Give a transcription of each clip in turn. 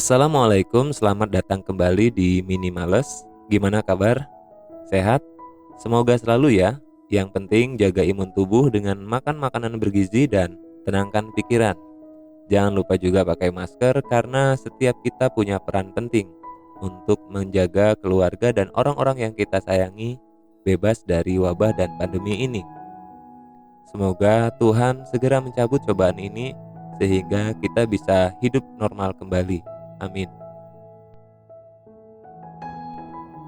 Assalamualaikum, selamat datang kembali di Minimales. Gimana kabar? Sehat? Semoga selalu ya. Yang penting jaga imun tubuh dengan makan makanan bergizi dan tenangkan pikiran. Jangan lupa juga pakai masker karena setiap kita punya peran penting untuk menjaga keluarga dan orang-orang yang kita sayangi bebas dari wabah dan pandemi ini. Semoga Tuhan segera mencabut cobaan ini sehingga kita bisa hidup normal kembali. Amin.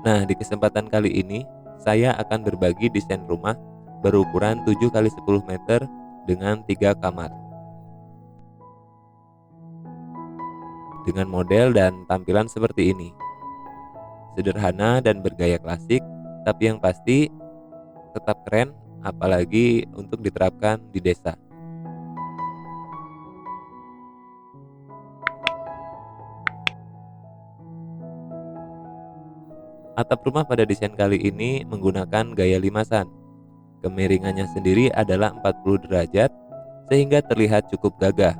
Nah, di kesempatan kali ini saya akan berbagi desain rumah berukuran 7 kali 10 meter dengan 3 kamar. Dengan model dan tampilan seperti ini. Sederhana dan bergaya klasik, tapi yang pasti tetap keren apalagi untuk diterapkan di desa. Atap rumah pada desain kali ini menggunakan gaya limasan. Kemiringannya sendiri adalah 40 derajat sehingga terlihat cukup gagah.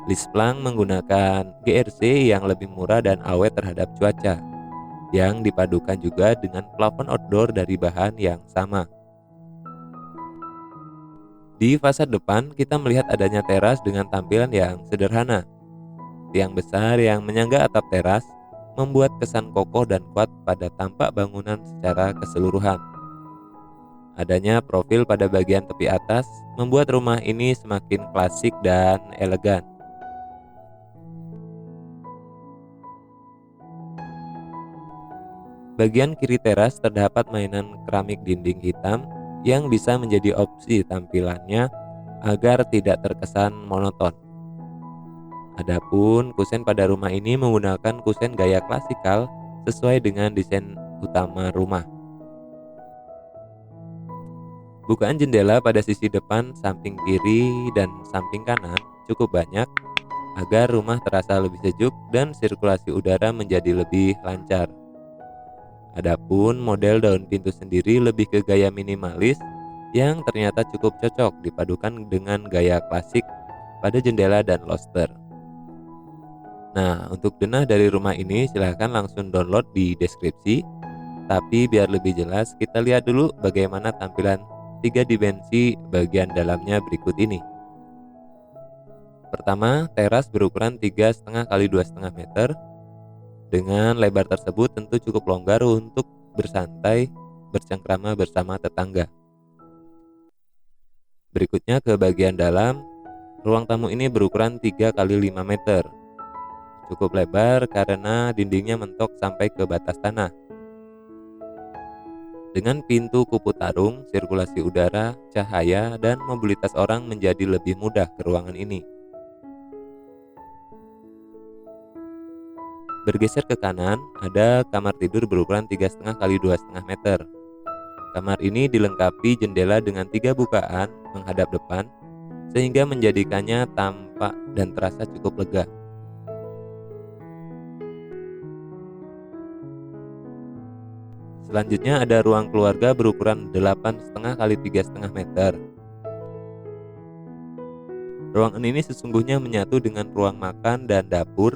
Lisplang menggunakan GRC yang lebih murah dan awet terhadap cuaca, yang dipadukan juga dengan plafon outdoor dari bahan yang sama. Di fasad depan kita melihat adanya teras dengan tampilan yang sederhana. Tiang besar yang menyangga atap teras membuat kesan kokoh dan kuat pada tampak bangunan secara keseluruhan. Adanya profil pada bagian tepi atas membuat rumah ini semakin klasik dan elegan. Bagian kiri teras terdapat mainan keramik dinding hitam yang bisa menjadi opsi tampilannya agar tidak terkesan monoton. Adapun kusen pada rumah ini menggunakan kusen gaya klasikal sesuai dengan desain utama rumah. Bukaan jendela pada sisi depan, samping kiri, dan samping kanan cukup banyak agar rumah terasa lebih sejuk dan sirkulasi udara menjadi lebih lancar. Adapun model daun pintu sendiri lebih ke gaya minimalis yang ternyata cukup cocok dipadukan dengan gaya klasik pada jendela dan loster. Nah, untuk denah dari rumah ini silahkan langsung download di deskripsi. Tapi biar lebih jelas, kita lihat dulu bagaimana tampilan 3 dimensi bagian dalamnya berikut ini. Pertama, teras berukuran 3,5 kali 2,5 meter. Dengan lebar tersebut tentu cukup longgar untuk bersantai bercengkrama bersama tetangga. Berikutnya ke bagian dalam, ruang tamu ini berukuran 3 kali 5 meter. Cukup lebar karena dindingnya mentok sampai ke batas tanah. Dengan pintu kupu tarung, sirkulasi udara, cahaya, dan mobilitas orang menjadi lebih mudah ke ruangan ini. Bergeser ke kanan, ada kamar tidur berukuran 3,5 kali 2,5 meter. Kamar ini dilengkapi jendela dengan 3 bukaan menghadap depan, sehingga menjadikannya tampak dan terasa cukup lega. Selanjutnya ada ruang keluarga berukuran 8,5 kali 3,5 meter. Ruangan ini sesungguhnya menyatu dengan ruang makan dan dapur,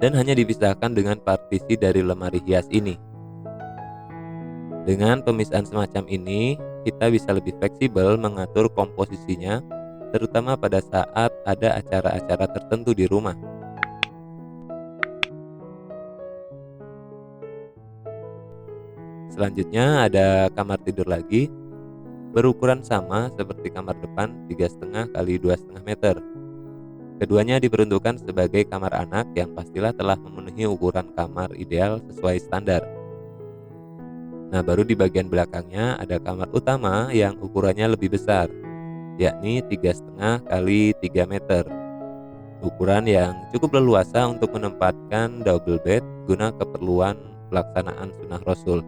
dan hanya dipisahkan dengan partisi dari lemari hias ini. Dengan pemisahan semacam ini, kita bisa lebih fleksibel mengatur komposisinya, terutama pada saat ada acara-acara tertentu di rumah. Selanjutnya ada kamar tidur lagi, berukuran sama seperti kamar depan 3,5 kali 2,5 meter. Keduanya diperuntukkan sebagai kamar anak yang pastilah telah memenuhi ukuran kamar ideal sesuai standar. Nah, baru di bagian belakangnya ada kamar utama yang ukurannya lebih besar, yakni 3,5 kali 3 meter. Ukuran yang cukup leluasa untuk menempatkan double bed guna keperluan pelaksanaan sunnah Rasul.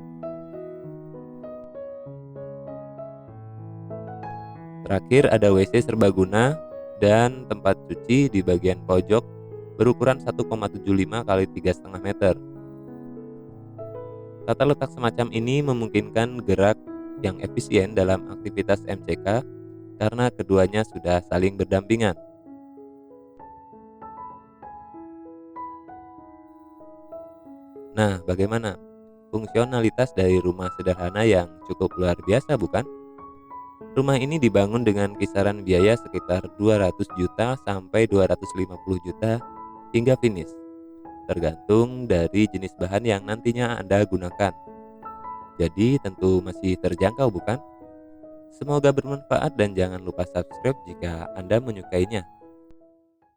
Terakhir ada WC serbaguna dan tempat cuci di bagian pojok berukuran 1,75 kali 3,5 meter. Tata letak semacam ini memungkinkan gerak yang efisien dalam aktivitas MCK karena keduanya sudah saling berdampingan. Nah, bagaimana? Fungsionalitas dari rumah sederhana yang cukup luar biasa, bukan? Rumah ini dibangun dengan kisaran biaya sekitar 200 juta sampai 250 juta hingga finish, tergantung dari jenis bahan yang nantinya Anda gunakan. Jadi tentu masih terjangkau, bukan? Semoga bermanfaat dan jangan lupa subscribe jika Anda menyukainya.